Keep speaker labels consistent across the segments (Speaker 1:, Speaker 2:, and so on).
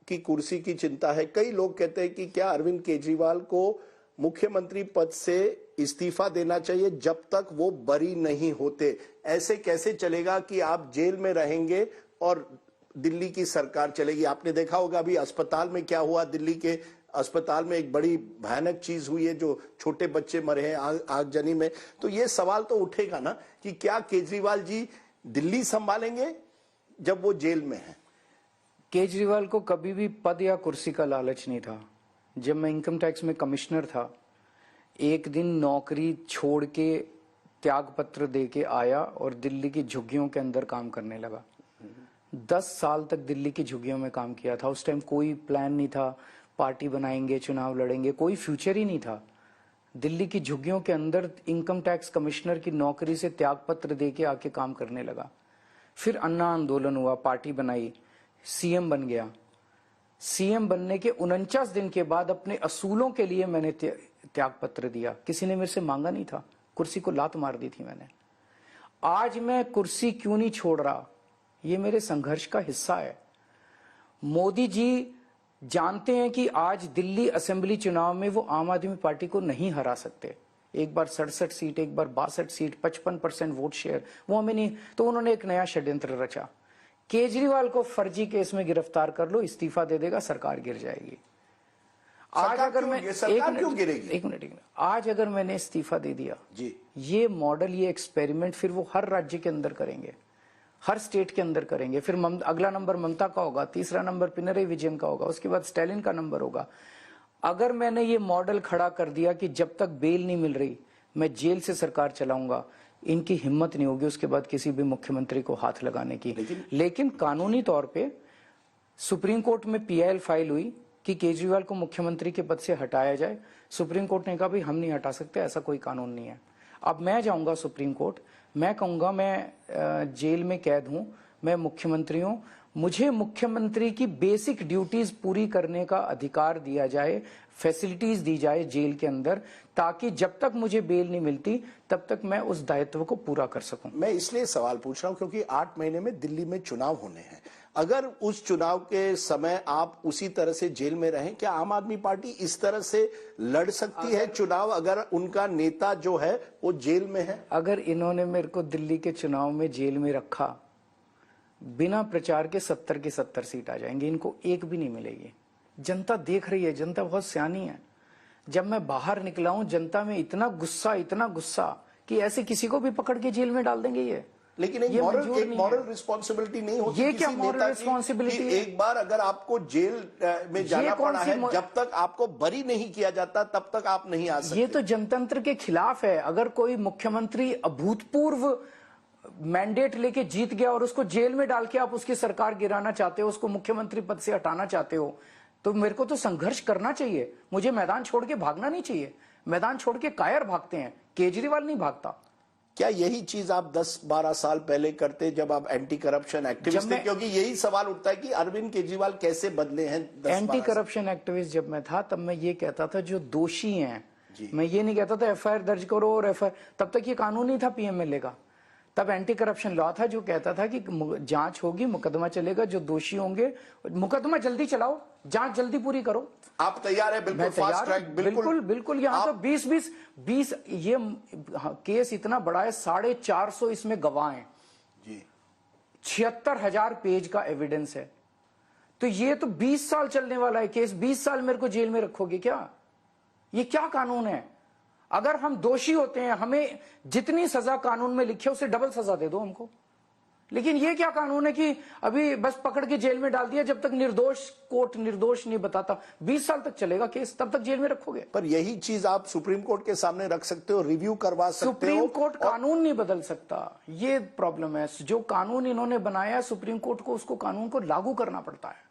Speaker 1: की कुर्सी की चिंता है। कई लोग कहते हैं कि क्या अरविंद केजरीवाल को मुख्यमंत्री पद से इस्तीफा देना चाहिए जब तक वो बरी नहीं होते। ऐसे कैसे चलेगा कि आप जेल में रहेंगे और दिल्ली की सरकार चलेगी। आपने देखा होगा अभी अस्पताल में क्या हुआ, दिल्ली के अस्पताल में एक बड़ी भयानक चीज हुई है, जो छोटे बच्चे मरे हैं आगजनी में। तो ये सवाल तो उठेगा ना कि क्या केजरीवाल जी दिल्ली संभालेंगे जब वो जेल में हैं।
Speaker 2: केजरीवाल को कभी भी पद या कुर्सी का लालच नहीं था। जब मैं इनकम टैक्स में कमिश्नर था, एक दिन नौकरी छोड़ के त्याग पत्र दे के आया और दिल्ली की झुग्गियों के अंदर काम करने लगा। 10 साल तक दिल्ली की झुग्गियों में काम किया था। उस टाइम कोई प्लान नहीं था, पार्टी बनाएंगे, चुनाव लड़ेंगे, कोई फ्यूचर ही नहीं था। दिल्ली की झुग्गियों के अंदर इनकम टैक्स कमिश्नर की नौकरी से त्याग पत्र दे के आके काम करने लगा। फिर अन्ना आंदोलन हुआ, पार्टी बनाई, सीएम बन गया। सीएम बनने के 49 दिन के बाद अपने असूलों के लिए मैंने त्याग पत्र दिया। किसी ने मेरे से मांगा नहीं था, कुर्सी को लात मार दी थी मैंने। आज मैं कुर्सी क्यों नहीं छोड़ रहा, ये मेरे संघर्ष का हिस्सा है। मोदी जी जानते हैं कि आज दिल्ली असेंबली चुनाव में वो आम आदमी पार्टी को नहीं हरा सकते। एक बार 67 सीट, एक बार 62 सीट, 55% वोट शेयर, वो हमें नहीं। तो उन्होंने एक नया षड्यंत्र रचा। केजरीवाल को फर्जी केस में गिरफ्तार कर लो, इस्तीफा दे देगा, सरकार गिर जाएगी। आज अगर मैं एक मिनट आज अगर मैंने इस्तीफा दे दिया जी, ये मॉडल, ये एक्सपेरिमेंट फिर वो हर राज्य के अंदर करेंगे, हर स्टेट के अंदर करेंगे। फिर अगला नंबर ममता का होगा, तीसरा नंबर पिनरई विजयन का होगा, उसके बाद स्टैलिन का नंबर होगा। अगर मैंने ये मॉडल खड़ा कर दिया कि जब तक बेल नहीं मिल रही मैं जेल से सरकार चलाऊंगा, इनकी हिम्मत नहीं होगी उसके बाद किसी भी मुख्यमंत्री को हाथ लगाने की। लेकिन कानूनी तौर पे सुप्रीम कोर्ट में पीआईएल फाइल हुई कि केजरीवाल को मुख्यमंत्री के पद से हटाया जाए। सुप्रीम कोर्ट ने कहा भाई हम नहीं हटा सकते, ऐसा कोई कानून नहीं है। अब मैं जाऊंगा सुप्रीम कोर्ट, मैं कहूंगा मैं जेल में कैद हूं, मैं मुख्यमंत्री हूं, मुझे मुख्यमंत्री की बेसिक ड्यूटीज पूरी करने का अधिकार दिया जाए, फैसिलिटीज दी जाए जेल के अंदर, ताकि जब तक मुझे बेल नहीं मिलती तब तक मैं उस दायित्व को पूरा कर सकूं।
Speaker 1: मैं इसलिए सवाल पूछ रहा हूं क्योंकि 8 महीने में दिल्ली में चुनाव होने हैं। अगर उस चुनाव के समय आप उसी तरह से जेल में रहें, क्या आम आदमी पार्टी इस तरह से लड़ सकती है चुनाव अगर उनका नेता जो है वो जेल में है?
Speaker 2: अगर इन्होंने मेरे को दिल्ली के चुनाव में जेल में रखा, बिना प्रचार के 70 की 70 सीट आ जाएंगी, इनको एक भी नहीं मिलेगी। जनता देख रही है, जनता बहुत सियानी है। जब मैं बाहर निकला हूं, जनता में इतना गुस्सा कि ऐसे किसी को भी पकड़ के जेल में डाल देंगे ये।
Speaker 1: लेकिन एक मॉरल रिस्पॉन्सिबिलिटी नहीं होती
Speaker 2: ये क्या मॉरल रिस्पॉन्सिबिलिटी?
Speaker 1: एक बार अगर आपको जेल में जाना पड़ा है, जब तक आपको बरी नहीं किया जाता तब तक आप नहीं आ सकते।
Speaker 2: ये तो जनतंत्र के खिलाफ है। अगर कोई मुख्यमंत्री अभूतपूर्व मैंडेट लेके जीत गया और उसको जेल में डाल के आप उसकी सरकार गिराना चाहते हो, उसको मुख्यमंत्री पद से हटाना चाहते हो, तो मेरे को तो संघर्ष करना चाहिए। मुझे मैदान छोड़ के भागना नहीं चाहिए। मैदान छोड़ के कायर भागते हैं, केजरीवाल नहीं भागता।
Speaker 1: क्या यही चीज आप 10-12 साल पहले करते जब आप एंटी करप्शन एक्टिविस्ट थे? क्योंकि यही सवाल उठता है कि अरविंद केजरीवाल कैसे बदले हैं।
Speaker 2: एंटी करप्शन एक्टिविस्ट जब मैं था तब मैं ये कहता था जो दोषी हैं, मैं ये नहीं कहता था एफआईआर दर्ज करो और तब तक ये कानून नहीं था पीएमएलए का। तब एंटी करप्शन लॉ था जो कहता था कि जांच होगी, मुकदमा चलेगा, जो दोषी होंगे मुकदमा जल्दी चलाओ, जांच जल्दी पूरी करो।
Speaker 1: आप तैयार है? बिल्कुल फास्ट ट्रैक,
Speaker 2: बिल्कुल। यहाँ तो 20 ये केस इतना बड़ा है, 450 इसमें गवाह हैं जी, 76,000 पेज का एविडेंस है। तो ये तो 20 साल चलने वाला है केस। 20 साल मेरे को जेल में रखोगे क्या? ये क्या कानून है? अगर हम दोषी होते हैं, हमें जितनी सजा कानून में लिखी है उससे डबल सजा दे दो हमको। लेकिन ये क्या कानून है कि अभी बस पकड़ के जेल में डाल दिया, जब तक निर्दोष कोर्ट निर्दोष नहीं बताता 20 साल तक चलेगा केस, तब तक जेल में रखोगे।
Speaker 1: पर यही चीज आप सुप्रीम कोर्ट के सामने रख सकते हो, रिव्यू करवा सकते हो।
Speaker 2: सुप्रीम कोर्ट कानून नहीं बदल सकता, ये प्रॉब्लम है। जो कानून इन्होंने बनाया सुप्रीम कोर्ट को, उसको कानून को लागू करना पड़ता है।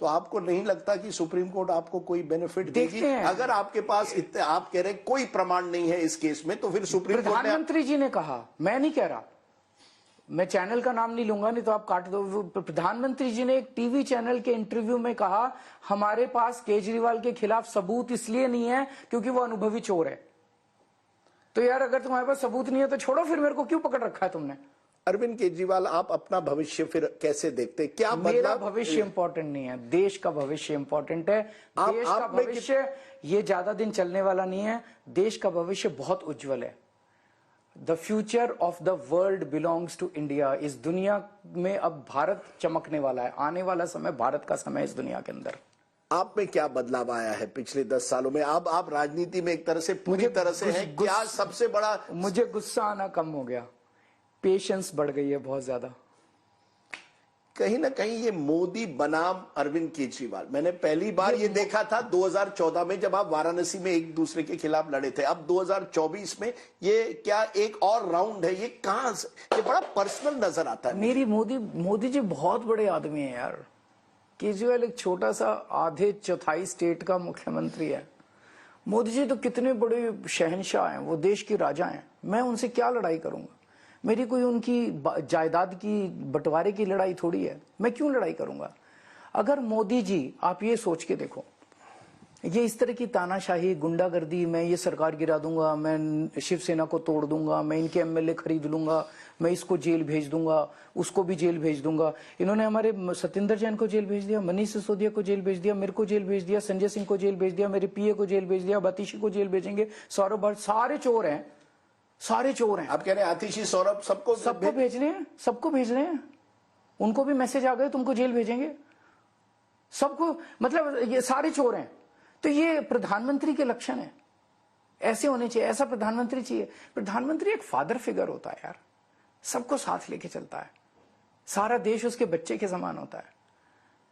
Speaker 1: तो आपको नहीं लगता कि सुप्रीम कोर्ट आपको कोई बेनिफिट देगी? अगर आपके पास इतने, आप कह रहे कोई प्रमाण नहीं है इस केस में, तो फिर सुप्रीम कोर्ट
Speaker 2: प्रधानमंत्री जी ने कहा, मैं नहीं कह रहा, मैं चैनल का नाम नहीं लूंगा नहीं तो आप काट दो। प्रधानमंत्री जी ने एक टीवी चैनल के इंटरव्यू में कहा हमारे पास केजरीवाल के खिलाफ सबूत इसलिए नहीं है क्योंकि वो अनुभवी चोर है। तो यार अगर तुम्हारे पास सबूत नहीं है तो छोड़ो, फिर मेरे को क्यों पकड़ रखा है तुमने?
Speaker 1: अरविंद केजरीवाल, आप अपना भविष्य फिर कैसे देखते हैं? क्या
Speaker 2: मेरा
Speaker 1: बदलाव?
Speaker 2: भविष्य इंपॉर्टेंट नहीं है, देश का भविष्य इंपॉर्टेंट है। देश का
Speaker 1: आप में
Speaker 2: भविष्य ये ज्यादा दिन चलने वाला नहीं है। देश का भविष्य बहुत उज्जवल है। The future of the world belongs to India. इस दुनिया में अब भारत चमकने वाला है। आने वाला समय भारत का समय इस दुनिया के अंदर।
Speaker 1: आप में क्या बदलाव आया है पिछले 10 सालों में? अब आप राजनीति में एक तरह से पूरी तरह से हैं। क्या सबसे बड़ा?
Speaker 2: मुझे गुस्सा आना कम हो गया, पेशेंस बढ़ गई है बहुत ज्यादा।
Speaker 1: कहीं ना कहीं ये मोदी बनाम अरविंद केजरीवाल, मैंने पहली बार ये देखा था 2014 में जब आप वाराणसी में एक दूसरे के खिलाफ लड़े थे। अब 2024 में ये क्या एक और राउंड है? ये कहां से? ये बड़ा पर्सनल नजर आता है।
Speaker 2: मेरी मोदी जी बहुत बड़े आदमी हैं यार। केजरीवाल एक छोटा सा आधे चौथाई स्टेट का मुख्यमंत्री है। मोदी जी तो कितने बड़े शहंशाह हैं, वो देश के राजा हैं। मैं उनसे क्या लड़ाई करूंगा? मेरी कोई उनकी जायदाद की बंटवारे की लड़ाई थोड़ी है। मैं क्यों लड़ाई करूंगा? अगर मोदी जी, आप ये सोच के देखो, ये इस तरह की तानाशाही, गुंडागर्दी, मैं ये सरकार गिरा दूंगा, मैं शिवसेना को तोड़ दूंगा, मैं इनके एमएलए खरीद लूंगा, मैं इसको जेल भेज दूंगा, उसको भी जेल भेज दूंगा। इन्होंने हमारे सत्येंद्र जैन को जेल भेज दिया, मनीष सिसोदिया को जेल भेज दिया, मेरे को जेल भेज दिया, संजय सिंह को जेल भेज दिया, मेरे पीए को जेल भेज दिया, आतिशी को जेल भेजेंगे, सौरभ भट्ट, सारे चोर हैं, सारे चोर हैं।
Speaker 1: आप कह रहे हैं आतिशी, सौरभ, सबको
Speaker 2: भेज रहे हैं, सबको भेज रहे हैं। उनको भी मैसेज आ गए तुमको जेल भेजेंगे, सबको। मतलब ये सारे चोर हैं। तो ये प्रधानमंत्री के लक्षण है, ऐसे होने चाहिए, ऐसा प्रधानमंत्री चाहिए। प्रधानमंत्री एक फादर फिगर होता है यार, सबको साथ लेके चलता है, सारा देश उसके बच्चे के समान होता है,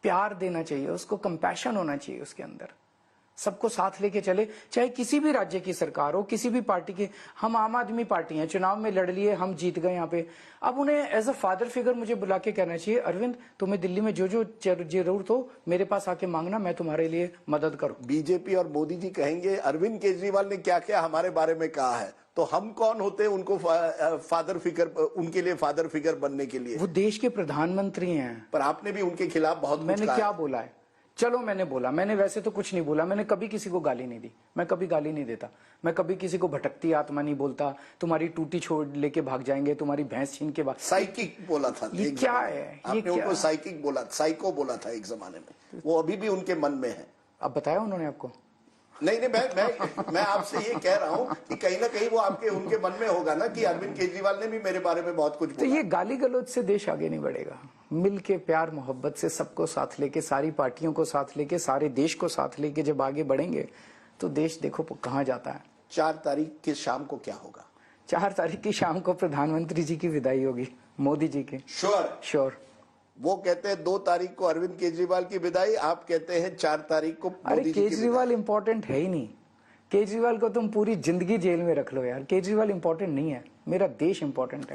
Speaker 2: प्यार देना चाहिए उसको, कंपैशन होना चाहिए उसके अंदर, सबको साथ लेके चले। चाहे किसी भी राज्य की सरकार हो, किसी भी पार्टी की। हम आम आदमी पार्टी हैं, चुनाव में लड़ लिए, हम जीत गए यहाँ पे। अब उन्हें एज अ फादर फिगर मुझे बुला के कहना चाहिए, अरविंद तुम्हें दिल्ली में जो जो जरूरत हो मेरे पास आके मांगना, मैं तुम्हारे लिए मदद करूं।
Speaker 1: बीजेपी और मोदी जी कहेंगे अरविंद केजरीवाल ने क्या क्या हमारे बारे में कहा है, तो हम कौन होते हैं उनको फादर फिगर, उनके लिए फादर फिगर बनने के लिए?
Speaker 2: वो देश के प्रधानमंत्री हैं।
Speaker 1: पर आपने भी उनके खिलाफ बहुत कुछ
Speaker 2: मैंने
Speaker 1: कहा
Speaker 2: क्या बोला है? चलो मैंने बोला, मैंने वैसे तो कुछ नहीं बोला, मैंने कभी किसी को गाली नहीं दी, मैं कभी गाली नहीं देता, मैं कभी किसी को भटकती आत्मा नहीं बोलता, तुम्हारी टूटी छोड़ लेके भाग जाएंगे, तुम्हारी भैंस छीन के भाग।
Speaker 1: साइकिक बोला था,
Speaker 2: ये क्या है?
Speaker 1: आपने उनको साइकिक बोला, साइको बोला था एक जमाने में, वो अभी भी उनके मन में है।
Speaker 2: अब बताया उन्होंने आपको?
Speaker 1: नहीं, मैं आपसे ये कह रहा हूं कि कहीं ना कहीं वो आपके उनके मन में होगा ना कि अरविंद केजरीवाल ने भी मेरे बारे में बहुत कुछ बोला।
Speaker 2: तो ये गाली गलौज से देश आगे नहीं बढ़ेगा। मिल के प्यार मोहब्बत से सबको साथ लेके, सारी पार्टियों को साथ लेके, सारे देश को साथ लेके जब आगे बढ़ेंगे तो देश देखो कहां जाता है।
Speaker 1: 4 तारीख की शाम को क्या होगा?
Speaker 2: 4 तारीख की शाम को प्रधानमंत्री जी की विदाई होगी, मोदी जी की। श्योर।
Speaker 1: वो कहते हैं 2 तारीख को अरविंद केजरीवाल की विदाई, आप कहते हैं 4 तारीख को मोदी जी की विदाई।
Speaker 2: केजरीवाल इंपॉर्टेंट है ही नहीं। केजरीवाल को तुम पूरी जिंदगी जेल में रख लो यार, केजरीवाल इंपॉर्टेंट नहीं है, मेरा देश इंपॉर्टेंट है।